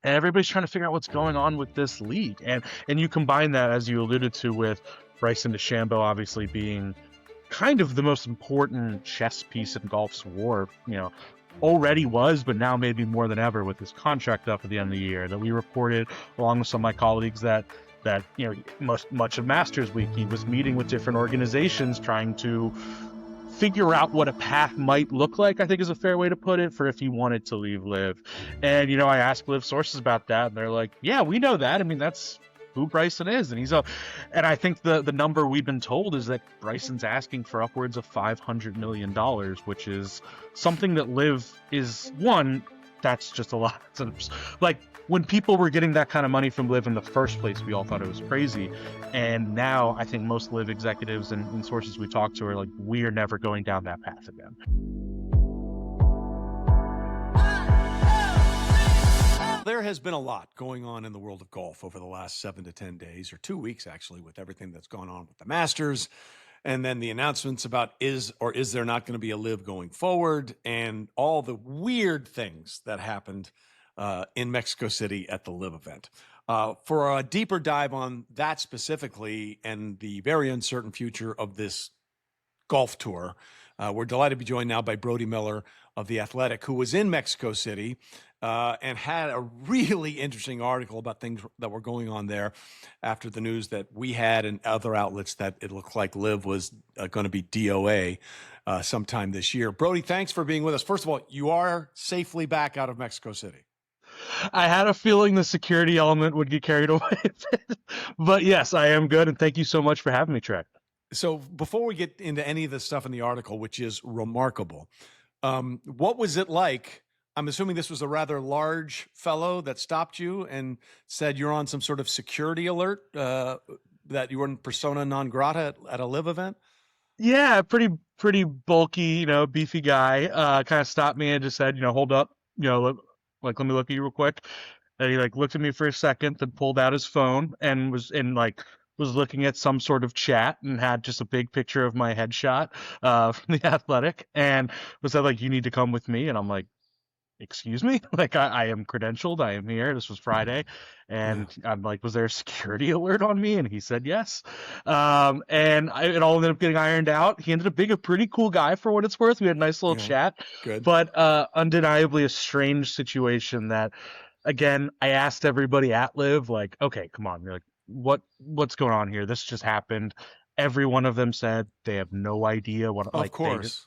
and everybody's trying to figure out what's going on with this league. And you combine that, as you alluded to, with Bryson DeChambeau obviously being kind of the most important chess piece in golf's war, already was, but now maybe more than ever with his contract up at the end of the year. That we reported, along with some of my colleagues, that much of Masters Week he was meeting with different organizations trying to figure out what a path might look like, I think is a fair way to put it, for if he wanted to leave LIV. And I asked LIV sources about that, and they're like, yeah, we know that. I mean, that's who Bryson is, and and I think the number we've been told is that Bryson's asking for upwards of $500 million, which is something that LIV is one. That's just a lot. Like, when people were getting that kind of money from LIV in the first place, we all thought it was crazy. And now I think most LIV executives and sources we talk to are like, we are never going down that path again. There has been a lot going on in the world of golf over the last 7 to 10 days, or 2 weeks actually, with everything that's gone on with the Masters, and then the announcements about is there not going to be a LIV going forward, and all the weird things that happened in Mexico City at the LIV event. For a deeper dive on that specifically and the very uncertain future of this golf tour, we're delighted to be joined now by Brody Miller of The Athletic, who was in Mexico City and had a really interesting article about things that were going on there after the news that we had and other outlets that it looked like LIV was going to be DOA sometime this year. Brody, thanks for being with us. First of all, you are safely back out of Mexico City. I had a feeling the security element would get carried away. But yes, I am good, and thank you so much for having me, Trey. So before we get into any of the stuff in the article, which is remarkable, what was it like? I'm assuming this was a rather large fellow that stopped you and said you're on some sort of security alert, that you were in persona non grata at a LIV event. Yeah, pretty bulky, beefy guy. Kind of stopped me and just said, hold up, let me look at you real quick. And he looked at me for a second, then pulled out his phone and was looking at some sort of chat and had just a big picture of my headshot from The Athletic, and was that you need to come with me? And I'm like, excuse me? I am credentialed. I am here. This was Friday. And yeah. I'm like, was there a security alert on me? And he said yes. And it all ended up getting ironed out. He ended up being a pretty cool guy for what it's worth. We had a nice little chat. Good. But undeniably a strange situation that, again, I asked everybody at LIV, okay, come on. You're what's going on here? This just happened. Every one of them said they have no idea what. Of course.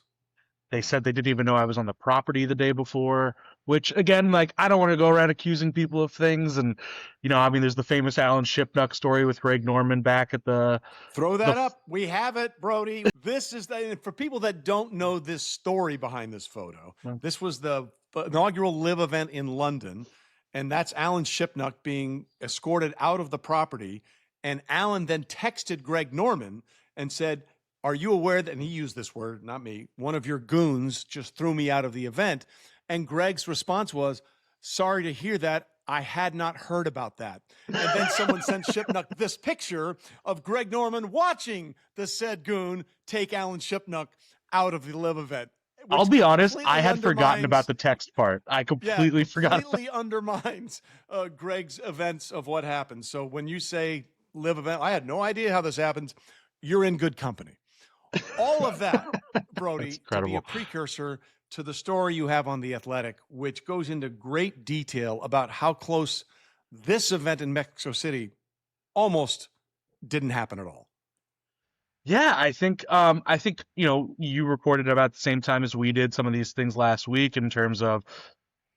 They said they didn't even know I was on the property the day before, which, again, I don't want to go around accusing people of things. And, there's the famous Alan Shipnuck story with Greg Norman back at the... Throw that up. We have it, Brody. This is for people that don't know this story behind this photo. This was the inaugural LIV event in London, and that's Alan Shipnuck being escorted out of the property. And Alan then texted Greg Norman and said, are you aware that, and he used this word, not me, one of your goons just threw me out of the event? And Greg's response was, sorry to hear that. I had not heard about that. And then someone sent Shipnuck this picture of Greg Norman watching the said goon take Alan Shipnuck out of the LIV event. I'll be honest, I had forgotten about the text part. I completely forgot. Completely undermines Greg's events of what happened. So when you say LIV event, I had no idea how this happens. You're in good company. All of that, Brody, to be a precursor to the story you have on The Athletic, which goes into great detail about how close this event in Mexico City almost didn't happen at all. Yeah, I think you reported about the same time as we did some of these things last week in terms of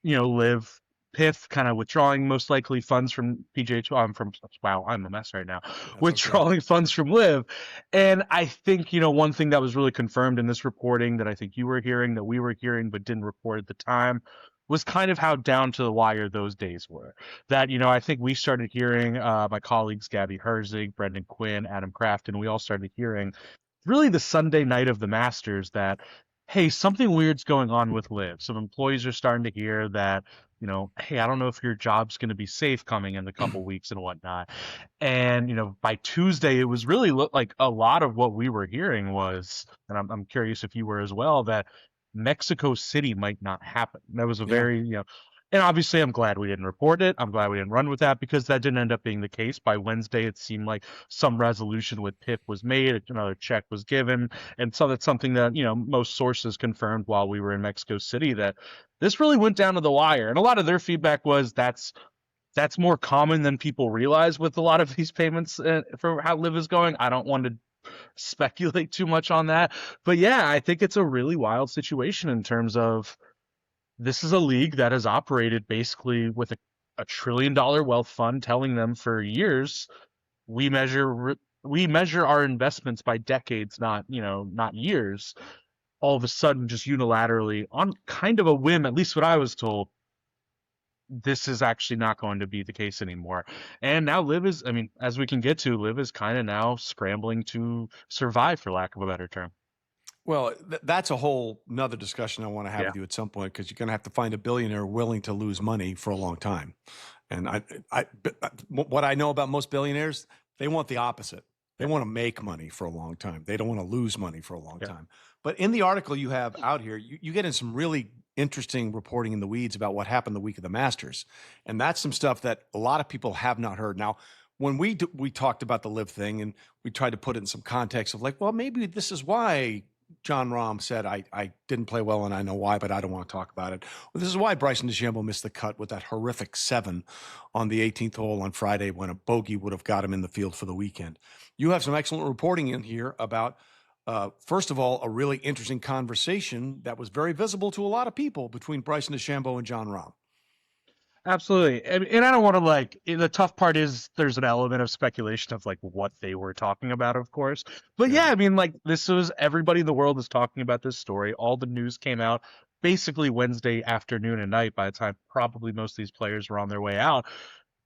LIV PIF kind of withdrawing most likely funds from PGA Tour. Wow, I'm a mess right now. That's withdrawing funds from LIV. And I think, one thing that was really confirmed in this reporting that I think you were hearing, that we were hearing, but didn't report at the time, was kind of how down to the wire those days were. That, I think we started hearing, my colleagues, Gabby Herzig, Brendan Quinn, Adam Kraft, and we all started hearing really the Sunday night of the Masters that, hey, something weird's going on with LIV. Some employees are starting to hear that, hey, I don't know if your job's going to be safe coming in a couple weeks and whatnot. And, by Tuesday, it was really like a lot of what we were hearing was, and I'm curious if you were as well, that Mexico City might not happen. That was a very, And obviously, I'm glad we didn't report it. I'm glad we didn't run with that because that didn't end up being the case. By Wednesday, it seemed like some resolution with PIP was made, another check was given, and so that's something that most sources confirmed while we were in Mexico City that this really went down to the wire. And a lot of their feedback was that's more common than people realize with a lot of these payments for how Live is going. I don't want to speculate too much on that, but yeah, I think it's a really wild situation in terms of this is a league that has operated basically with a $1 trillion wealth fund telling them for years we measure our investments by decades, not years. All of a sudden, just unilaterally, on kind of a whim, at least what I was told, this is actually not going to be the case anymore. And now Liv is, I mean, as we can get to, Liv is kind of now scrambling to survive, for lack of a better term. Well, that's a whole nother discussion I want to have Yeah. with you at some point, because you're going to have to find a billionaire willing to lose money for a long time. And what I know about most billionaires, they want the opposite. They want to make money for a long time. They don't want to lose money for a long time. But in the article you have out here, you get in some really interesting reporting in the weeds about what happened the week of the Masters. And that's some stuff that a lot of people have not heard. Now, when we talked about the LIV thing, and we tried to put it in some context of like, well, maybe this is why John Rahm said, I didn't play well and I know why, but I don't want to talk about it. Well, this is why Bryson DeChambeau missed the cut with that horrific 7 on the 18th hole on Friday, when a bogey would have got him in the field for the weekend. You have some excellent reporting in here about, first of all, a really interesting conversation that was very visible to a lot of people between Bryson DeChambeau and John Rahm. Absolutely. And I don't want to the tough part is there's an element of speculation of like what they were talking about, of course. But yeah, I mean, like this was everybody in the world is talking about this story. All the news came out basically Wednesday afternoon and night by the time probably most of these players were on their way out.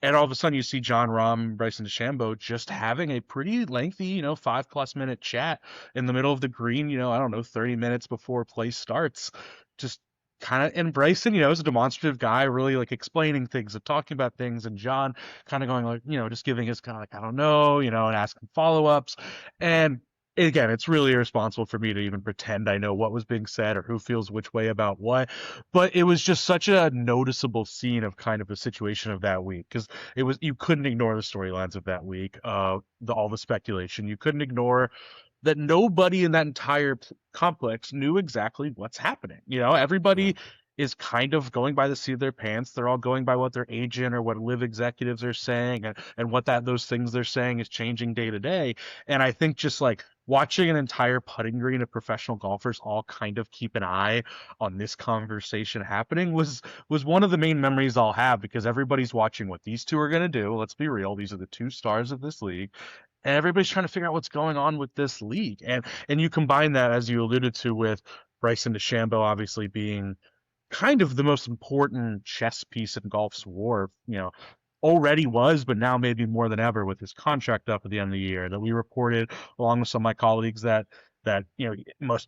And all of a sudden you see John Rahm and Bryson DeChambeau just having a pretty lengthy, 5+ minute chat in the middle of the green, I don't know, 30 minutes before play starts. Just kind of, and Bryson, is a demonstrative guy, really like explaining things and talking about things, and John kind of going like, just giving his kind of like, I don't know, and asking follow-ups. And again, it's really irresponsible for me to even pretend I know what was being said or who feels which way about what. But it was just such a noticeable scene of kind of a situation of that week, because you couldn't ignore the storylines of that week, all the speculation. You couldn't ignore that nobody in that entire complex knew exactly what's happening. Everybody is kind of going by the seat of their pants. They're all going by what their agent or what LIV executives are saying, and what those things they're saying is changing day to day. And I think just like watching an entire putting green of professional golfers all kind of keep an eye on this conversation happening was one of the main memories I'll have, because everybody's watching what these two are going to do. Let's be real. These are the two stars of this league. And everybody's trying to figure out what's going on with this league. And you combine that, as you alluded to, with Bryson DeChambeau obviously being kind of the most important chess piece in golf's war, already was, but now maybe more than ever with his contract up at the end of the year. That we reported, along with some of my colleagues, that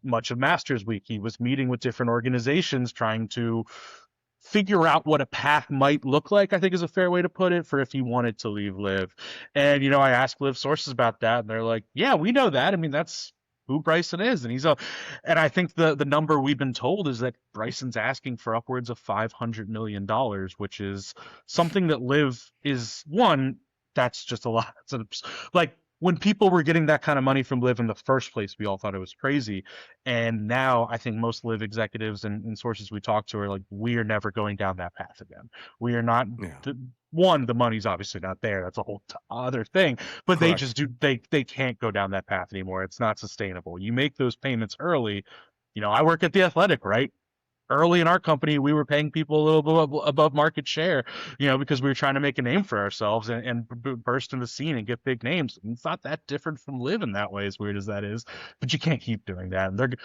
much of Masters Week he was meeting with different organizations trying to figure out what a path might look like, I think is a fair way to put it, for if he wanted to leave LIV. And I asked LIV sources about that, and they're like, yeah, we know that. I mean, that's who Bryson is. And I think the number we've been told is that Bryson's asking for upwards of $500 million, which is something that LIV is one. That's just a lot. Like, when people were getting that kind of money from LIV in the first place, we all thought it was crazy. And now I think most LIV executives and sources we talk to are like, we are never going down that path again. We are not. The money's obviously not there. That's a whole other thing. But Correct. They just they can't go down that path anymore. It's not sustainable. You make those payments early. I work at The Athletic, right? Early in our company, we were paying people a little above market share, because we were trying to make a name for ourselves and burst in the scene and get big names. And it's not that different from LIV in that way, as weird as that is. But you can't keep doing that. And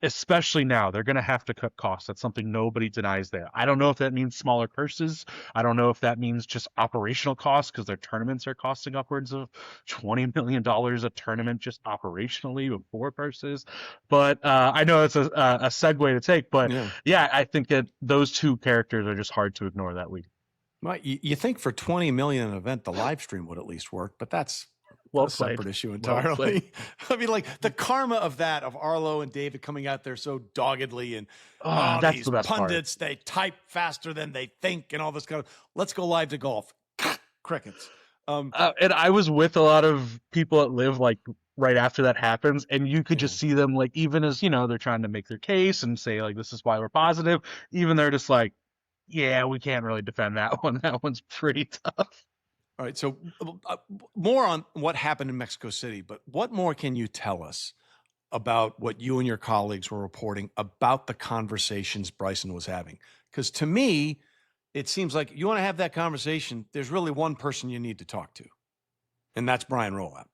especially now, they're going to have to cut costs. That's something nobody denies there. I don't know if that means smaller purses. I don't know if that means just operational costs, because their tournaments are costing upwards of $20 million a tournament just operationally before purses. But I know it's a segue to take, but yeah, I think that those two characters are just hard to ignore that week. Well, you think for $20 million an event, the live stream would at least work, but that's Well a played. separate issue Well played. entirely. I mean, like the karma of that, of Arlo and David coming out there so doggedly and Oh, that's these the best part. pundits, they type faster than they think and all this kind of, let's go live to golf. Crickets. And I was with a lot of people at Live like right after that happens, and you could just see them like, even as they're trying to make their case and say like this is why we're positive, even they're just like, yeah, we can't really defend that one. That one's pretty tough. All right, so more on what happened in Mexico City, but what more can you tell us about what you and your colleagues were reporting about the conversations Bryson was having? Because to me, it seems like you want to have that conversation, there's really one person you need to talk to, and that's Brian Rolapp.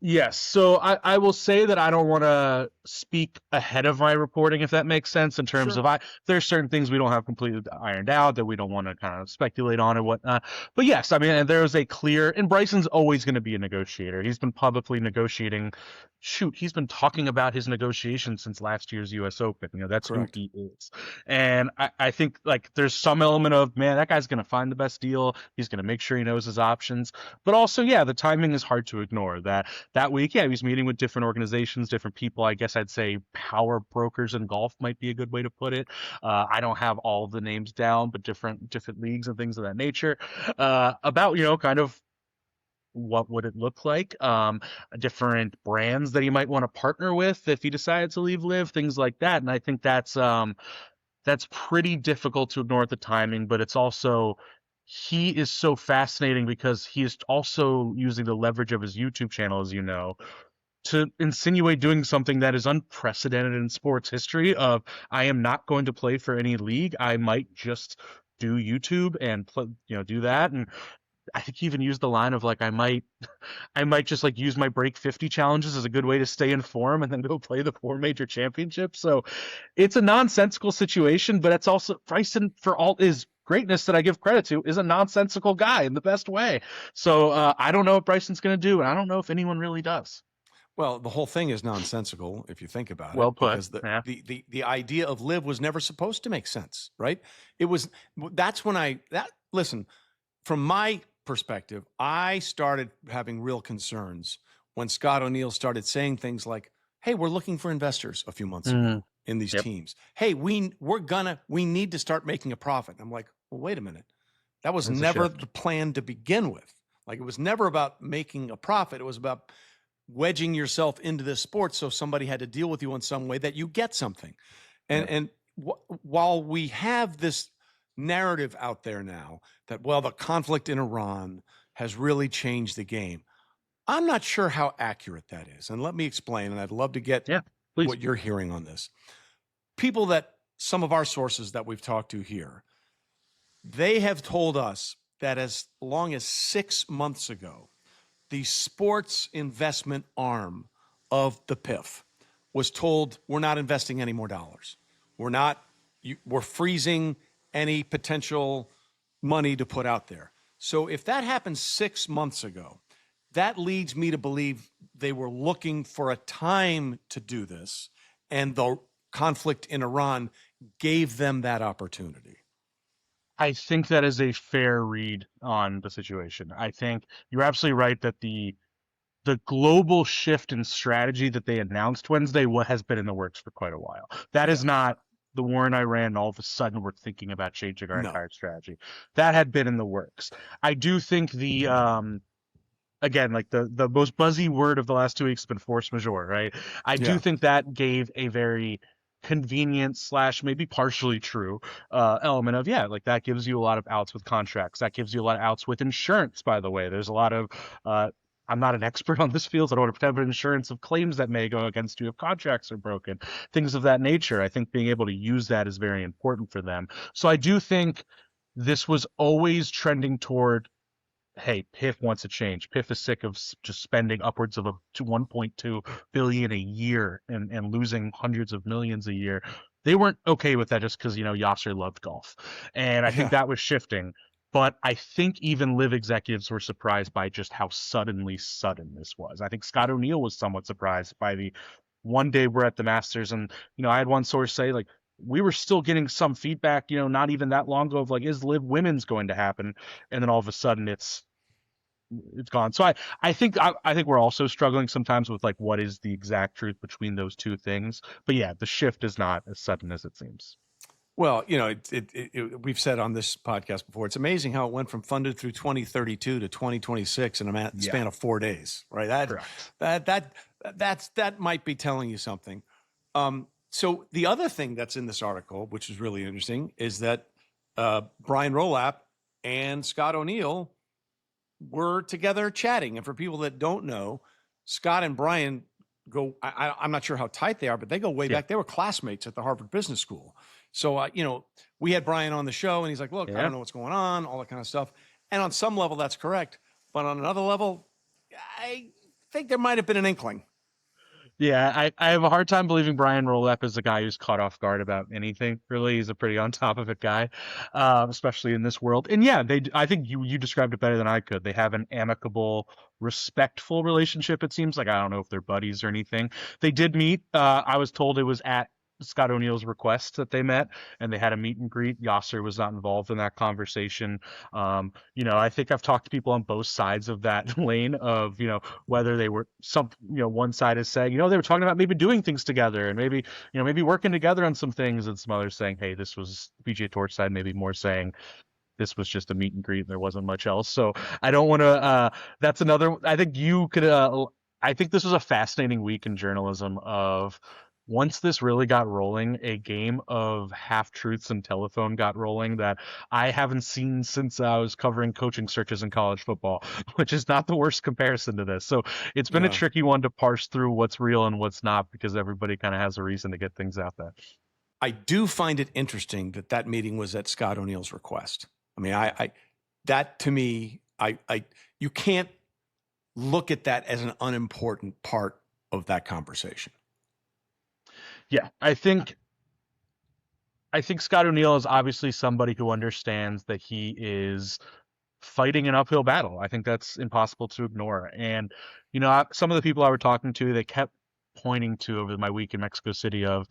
Yes, so I will say that I don't want to speak ahead of my reporting, if that makes sense, in terms Sure. of there's certain things we don't have completely ironed out that we don't want to kind of speculate on and whatnot. But yes, I mean, there is a clear, and Bryson's always going to be a negotiator. He's been publicly negotiating. Shoot, he's been talking about his negotiations since last year's U.S. Open. That's Correct. who he is. And I think like there's some element of, man, that guy's going to find the best deal. He's going to make sure he knows his options. But also, yeah, the timing is hard to ignore. That week, yeah, he was meeting with different organizations, different people. I guess I'd say power brokers in golf might be a good way to put it. I don't have all of the names down, but different leagues and things of that nature. About kind of what would it look like, different brands that he might want to partner with if he decided to leave Live, things like that. And I think that's pretty difficult to ignore at the timing, but it's also he is so fascinating because he is also using the leverage of his YouTube channel, as you know, to insinuate doing something that is unprecedented in sports history of, I am not going to play for any league. I might just do YouTube and do that. And I think he even used the line of like, I might just like use my break 50 challenges as a good way to stay in form and then go play the 4 major championships. So it's a nonsensical situation, but it's also Bryson, for all his greatness that I give credit to, is a nonsensical guy in the best way. So I don't know what Bryson's going to do, and I don't know if anyone really does. Well, the whole thing is nonsensical if you think about Well it, put. because Yeah. the idea of Live was never supposed to make sense, right? That's when listen, from my perspective, I started having real concerns when Scott O'Neill started saying things like, hey, we're looking for investors a few months ago in these teams. Hey, we need to start making a profit. I'm like, well, wait a minute. That was never the plan to begin with. Like, it was never about making a profit. It was about wedging yourself into this sport so somebody had to deal with you in some way that you get something. And while we have this narrative out there now that, well, the conflict in Iran has really changed the game, I'm not sure how accurate that is. And let me explain, and I'd love to get what you're hearing on this. People some of our sources that we've talked to here, they have told us that as long as 6 months ago, the sports investment arm of the PIF was told, we're not investing any more dollars. We're freezing any potential money to put out there. So if that happened 6 months ago, that leads me to believe they were looking for a time to do this, and the conflict in Iran gave them that opportunity. I think that is a fair read on the situation. I think you're absolutely right that the global shift in strategy that they announced Wednesday has been in the works for quite a while. That is not the war in Iran. All of a sudden, we're thinking about changing our entire strategy. That had been in the works. I do think again, like the most buzzy word of the last 2 weeks has been force majeure, right? I do think that gave a very convenient / maybe partially true element of, like that gives you a lot of outs with contracts. That gives you a lot of outs with insurance, by the way. There's a lot of I'm not an expert on this field, so I don't want to pretend, but insurance of claims that may go against you if contracts are broken, things of that nature. I think being able to use that is very important for them. So I do think this was always trending toward, hey, PIF wants a change. PIF is sick of just spending upwards of to 1.2 billion a year and losing hundreds of millions a year. They weren't okay with that just because, Yasser loved golf. And I think that was shifting. But I think even Live executives were surprised by just how sudden this was. I think Scott O'Neill was somewhat surprised by the one day we're at the Masters. And, I had one source say, like, we were still getting some feedback, not even that long ago of like, is Live Women's going to happen? And then all of a sudden it's it's gone. So I think we're also struggling sometimes with like what is the exact truth between those two things. But yeah, the shift is not as sudden as it seems. Well, we've said on this podcast before, it's amazing how it went from funded through 2032 to 2026 in a Yeah, span of 4 days, right? correct. That might be telling you something. So the other thing that's in this article, which is really interesting, is that Brian Rolapp and Scott O'Neill were together chatting. And for people that don't know, Scott and Brian go, I'm not sure how tight they are, but they go way Yeah, back. They were classmates at the Harvard Business School. So, we had Brian on the show and he's like, look, I yeah. don't know what's going on, all that kind of stuff. And on some level, that's correct. But on another level, I think there might have been an inkling. Yeah, I have a hard time believing Brian Rolapp is a guy who's caught off guard about anything. Really, he's a pretty on top of it guy, especially in this world. And yeah, I think you described it better than I could. They have an amicable, respectful relationship. It seems like I don't know if they're buddies or anything. They did meet. I was told it was at Scott O'Neill's request that they met, and they had a meet and greet. Yasser was not involved in that conversation. I think I've talked to people on both sides of that lane of whether they were one side is saying they were talking about maybe doing things together and maybe working together on some things, and some others saying, hey, this was PGA Tour side maybe more saying this was just a meet and greet and there wasn't much else. So I don't want to that's another, I think you could I think this was a fascinating week in journalism of once this really got rolling, a game of half truths and telephone got rolling that I haven't seen since I was covering coaching searches in college football, which is not the worst comparison to this. So it's been a Yeah. tricky one to parse through what's real and what's not, because everybody kind of has a reason to get things out there. I do find it interesting that meeting was at Scott O'Neill's request. I mean, that to me, you can't look at that as an unimportant part of that conversation. Yeah, I think Scott O'Neill is obviously somebody who understands that he is fighting an uphill battle. I think that's impossible to ignore. And some of the people I were talking to, they kept pointing to over my week in Mexico City of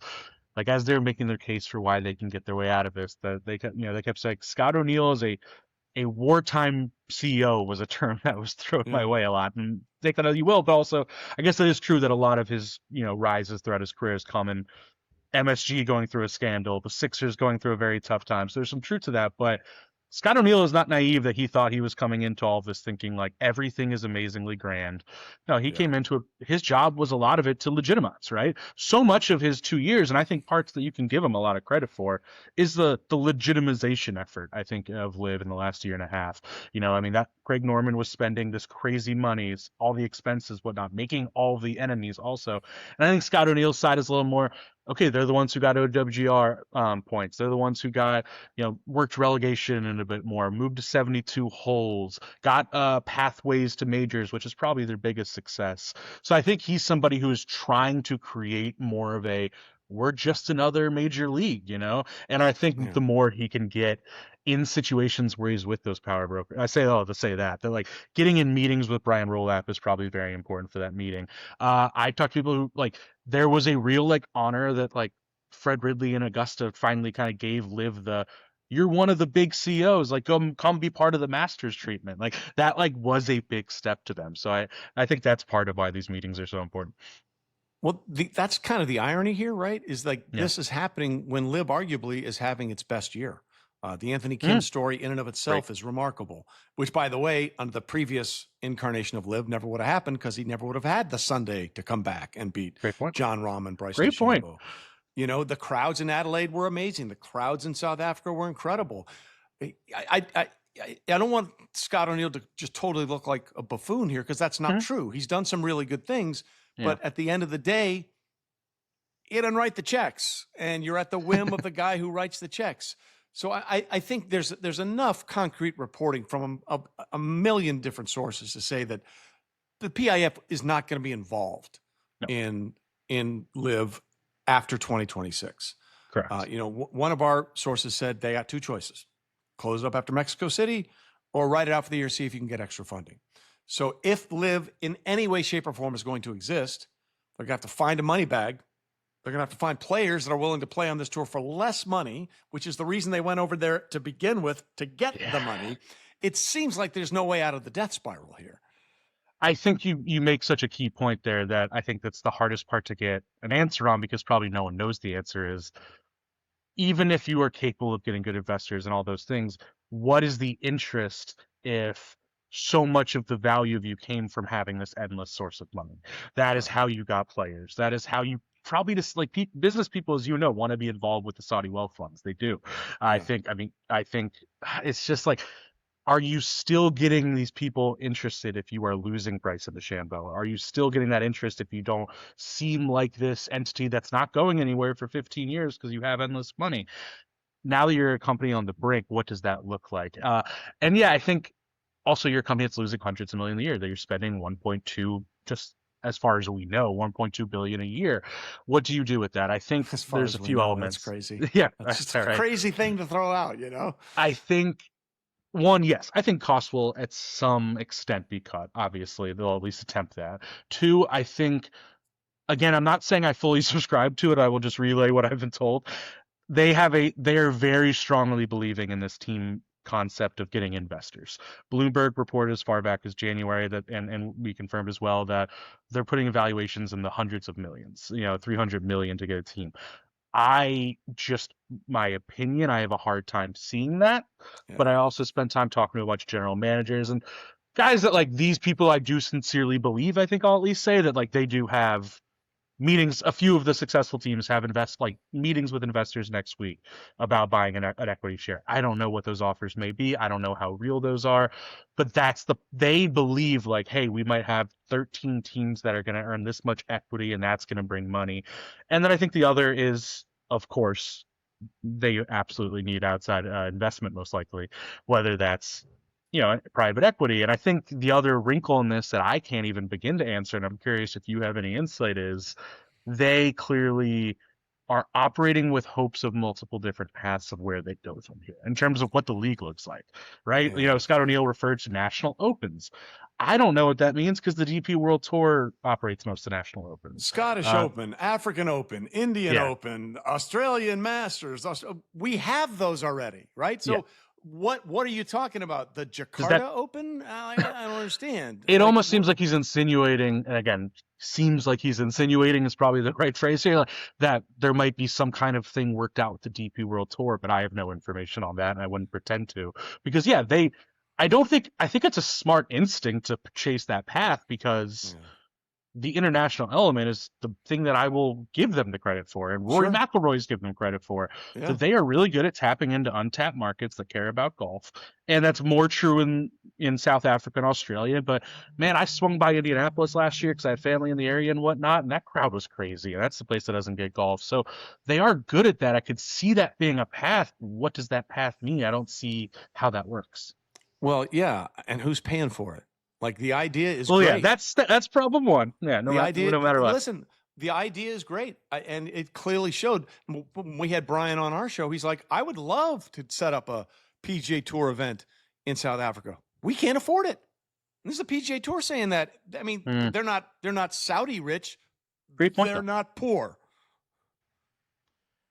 like as they're making their case for why they can get their way out of this, that they kept saying Scott O'Neill is a wartime CEO was a term that was thrown my way a lot, and take that as you will. But also, I guess it is true that a lot of his rises throughout his career has come in MSG going through a scandal, the Sixers going through a very tough time. So there's some truth to that. But Scott O'Neill is not naive that he thought he was coming into all of this thinking like everything is amazingly grand. No, he came into it. His job was a lot of it to legitimize, right? So much of his 2 years, and I think parts that you can give him a lot of credit for, is the legitimization effort, I think, of LIV in the last year and a half. I mean, that Greg Norman was spending this crazy money, all the expenses, whatnot, making all the enemies also. And I think Scott O'Neill's side is a little more, okay, they're the ones who got OWGR points. They're the ones who got, worked relegation in a bit more, moved to 72 holes, got pathways to majors, which is probably their biggest success. So I think he's somebody who is trying to create more of a, we're just another major league, And I think the more he can get in situations where he's with those power brokers, I say, to say that like getting in meetings with Brian Rolapp is probably very important for that meeting. I talked to people who like, there was a real like honor that like Fred Ridley and Augusta finally kind of gave LIV the, you're one of the big CEOs, like come be part of the Masters treatment. Like that like was a big step to them. So I think that's part of why these meetings are so important. Well, that's kind of the irony here, right? Is like Yeah. this is happening when LIV arguably is having its best year. The Anthony Kim story in and of itself is remarkable, which, by the way, under the previous incarnation of LIV never would have happened because he never would have had the Sunday to come back and beat John Rahm and Bryson DeChambeau. The crowds in Adelaide were amazing. The crowds in South Africa were incredible. I don't want Scott O'Neill to just totally look like a buffoon here because that's not true. He's done some really good things, but at the end of the day, he doesn't write the checks, and you're at the whim of the guy who writes the checks. So I think there's enough concrete reporting from a million different sources to say that the PIF is not going to be involved in LIV after 2026. Correct. One of our sources said they got two choices: close it up after Mexico City, or write it out for the year, see if you can get extra funding. So if LIV in any way, shape, or form is going to exist, they're going to have to find a money bag. They're going to have to find players that are willing to play on this tour for less money, which is the reason they went over there to begin with, to get the money. it seems like there's no way out of the death spiral here. I think you make such a key point there that I think that's the hardest part to get an answer on, because probably no one knows the answer is, even if you are capable of getting good investors and all those things, what is the interest if so much of the value of you came from having this endless source of money? That is Right. how you got players. That is how you probably just like business people, as you know, want to be involved with the Saudi wealth funds. They do. Yeah. I think it's just like, are you still getting these people interested if you are losing Bryson DeChambeau? Are you still getting that interest if you don't seem like this entity that's not going anywhere for 15 years because you have endless money? Now that you're a company on the brink, what does that look like? And yeah, I think also you're a company that's losing hundreds of millions a year, that you're spending 1.2, just as far as we know, 1.2 billion a year. What do you do with that? I think As far there's as a we few know, that's elements. crazy. Yeah, That's just all a right. crazy thing to throw out, you know? I think one, yes, I think costs will at some extent be cut. Obviously, they'll at least attempt that. Two, I think, again, I'm not saying I fully subscribe to it. I will just relay what I've been told. They are very strongly believing in this team concept of getting investors. Bloomberg reported as far back as January that, and we confirmed as well, that they're putting evaluations in the hundreds of millions, 300 million to get a team. My opinion, I have a hard time seeing that, but Yeah. I also spent time talking to a bunch of general managers and guys that, like, these people I do sincerely believe. I think I'll at least say that, like, they do have meetings. A few of the successful teams have meetings with investors next week about buying an equity share. I don't know what those offers may be. I don't know how real those are, but they believe, like, hey, we might have 13 teams that are going to earn this much equity, and that's going to bring money. And then I think the other is, of course, they absolutely need outside investment, most likely, whether that's private equity. And I think the other wrinkle in this that I can't even begin to answer, and I'm curious if you have any insight, is they clearly are operating with hopes of multiple different paths of where they go from here in terms of what the league looks like, right? Yeah. Scott O'Neill referred to national opens. I don't know what that means because the DP World Tour operates most of the national opens. Scottish Open, African Open, Indian Yeah, Open, Australian Masters. We have those already, right? yeah. So what are you talking about? The Does that Jakarta Open? I don't understand. It Like, almost seems like he's insinuating, and again, seems like he's insinuating is probably the right phrase here, like, that there might be some kind of thing worked out with the DP World Tour, but I have no information on that, and I wouldn't pretend to, because yeah, I think it's a smart instinct to chase that path, because yeah. the international element is the thing that I will give them the credit for, and Rory Sure. McIlroy's given them credit for, Yeah. that they are really good at tapping into untapped markets that care about golf, and that's more true in South Africa and Australia. But man, I swung by Indianapolis last year because I had family in the area and whatnot, and that crowd was crazy, and that's the place that doesn't get golf. So they are good at that. I could see that being a path. What does that path mean? I don't see how that works. Well, yeah, and who's paying for it? Like, the idea is Well, yeah, great. that's problem one. Yeah, The idea, no matter what. listen, the idea is great. And it clearly showed when we had Brian on our show. He's like, I would love to set up a PGA Tour event in South Africa. We can't afford it. And this is the PGA Tour saying that. I mean, they're not Saudi rich. Great point, They're though. not poor.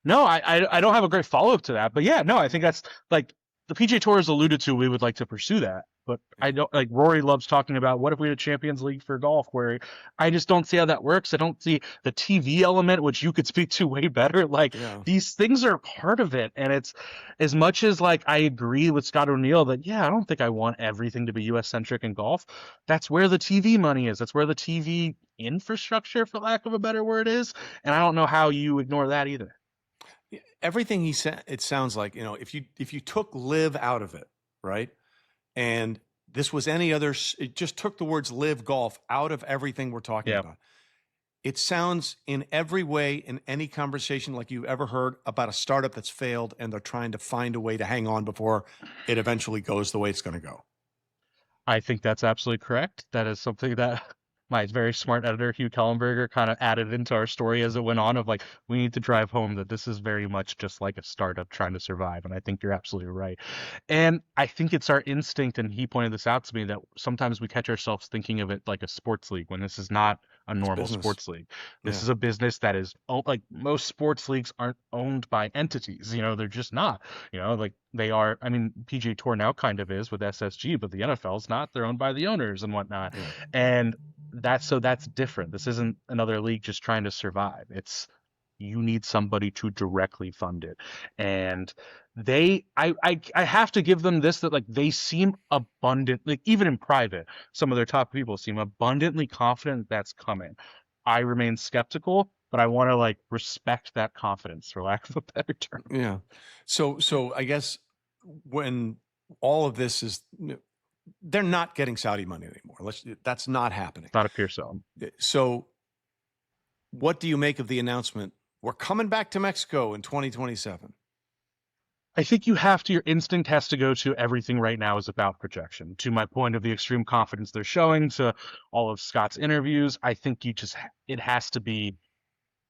No, I don't have a great follow up to that, but yeah, no, I think that's, like, the PGA Tour has alluded to. We would like to pursue that, but I don't, like, Rory loves talking about, what if we had a Champions League for golf, where I just don't see how that works. I don't see the TV element, which you could speak to way better. Like, Yeah. these things are part of it, and it's, as much as, like, I agree with Scott O'Neill that, yeah, I don't think I want everything to be US centric in golf. That's where the TV money is. That's where the TV infrastructure, for lack of a better word, is, and I don't know how you ignore that either. Everything he said, it sounds like, if you took live out of it, right? And this was any other, it just took the words live golf out of everything we're talking about. It sounds in every way, in any conversation, like you've ever heard about a startup that's failed and they're trying to find a way to hang on before it eventually goes the way it's going to go. I think that's absolutely correct. That is something that my very smart editor, Hugh Kellenberger, kind of added into our story as it went on of like, we need to drive home that this is very much just like a startup trying to survive. And I think you're absolutely right. And I think it's our instinct, and he pointed this out to me, that sometimes we catch ourselves thinking of it like a sports league when this is not a It's normal business. sports league. This Yeah. is a business that is like most sports leagues aren't owned by entities. They're just not. Like they are. I mean, PGA Tour now kind of is with SSG, but the NFL's not. They're owned by the owners and whatnot. Yeah. And that's different. This isn't another league just trying to survive. It's you need somebody to directly fund it. And I have to give them this, that like they seem abundant, like even in private, some of their top people seem abundantly confident that's coming. I remain skeptical, but I want to like respect that confidence, for lack of a better term. Yeah. So I guess when all of this is, they're not getting Saudi money anymore. That's not happening. Not a pure zone. So what do you make of the announcement? We're coming back to Mexico in 2027. I think your instinct has to go to everything right now is about projection. To my point of the extreme confidence they're showing, to all of Scott's interviews, I think it has to be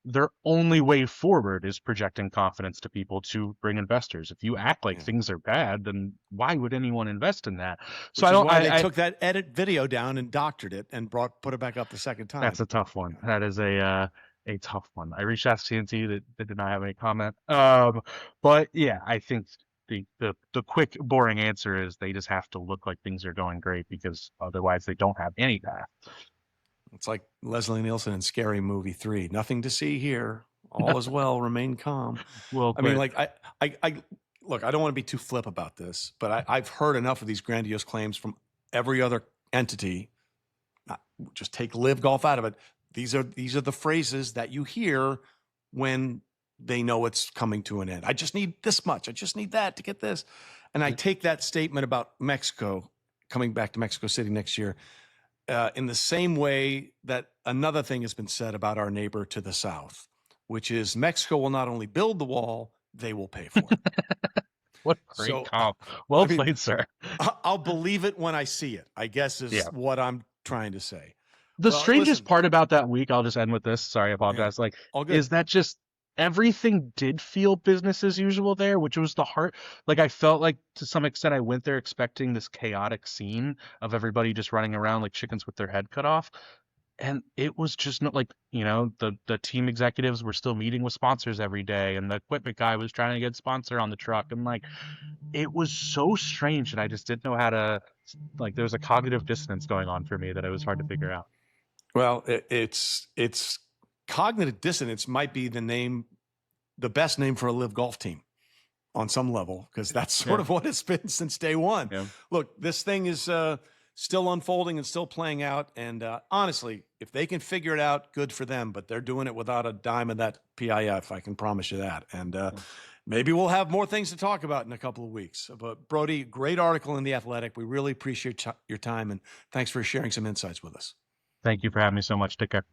their only way forward is projecting confidence to people to bring investors. If you act like things are bad, then why would anyone invest in that? So they took that edit video down and doctored it and put it back up the second time. That's a tough one. That is a tough one. I reached out to TNT that they did not have any comment. But yeah, I think the quick, boring answer is they just have to look like things are going great, because otherwise they don't have any path. It's like Leslie Nielsen in Scary Movie 3. Nothing to see here. All is well. Remain calm. Well, I mean, like I look, I don't want to be too flip about this, but I've heard enough of these grandiose claims from every other entity. Just take LIV Golf out of it. These are the phrases that you hear when they know it's coming to an end. I just need this much. I just need that to get this. And I take that statement about Mexico, coming back to Mexico City next year, in the same way that another thing has been said about our neighbor to the south, which is Mexico will not only build the wall, they will pay for it. What great comp. Well played, sir. I'll believe it when I see it, I guess is what I'm trying to say. The strangest part about that week, I'll just end with this. Sorry, I apologize. Is that just everything did feel business as usual there, which was the heart. Like I felt like to some extent I went there expecting this chaotic scene of everybody just running around like chickens with their head cut off. And it was just not like, the team executives were still meeting with sponsors every day, and the equipment guy was trying to get sponsor on the truck. And like, it was so strange, and I just didn't know how to, like, there was a cognitive dissonance going on for me that it was hard to figure out. Well, it's cognitive dissonance might be the best name for a LIV Golf team on some level, because that's sort of what it's been since day one. Yeah. Look, this thing is still unfolding and still playing out. And honestly, if they can figure it out, good for them. But they're doing it without a dime of that PIF. I can promise you that. And maybe we'll have more things to talk about in a couple of weeks. But Brody, great article in The Athletic. We really appreciate your time, and thanks for sharing some insights with us. Thank you for having me so much. Take care.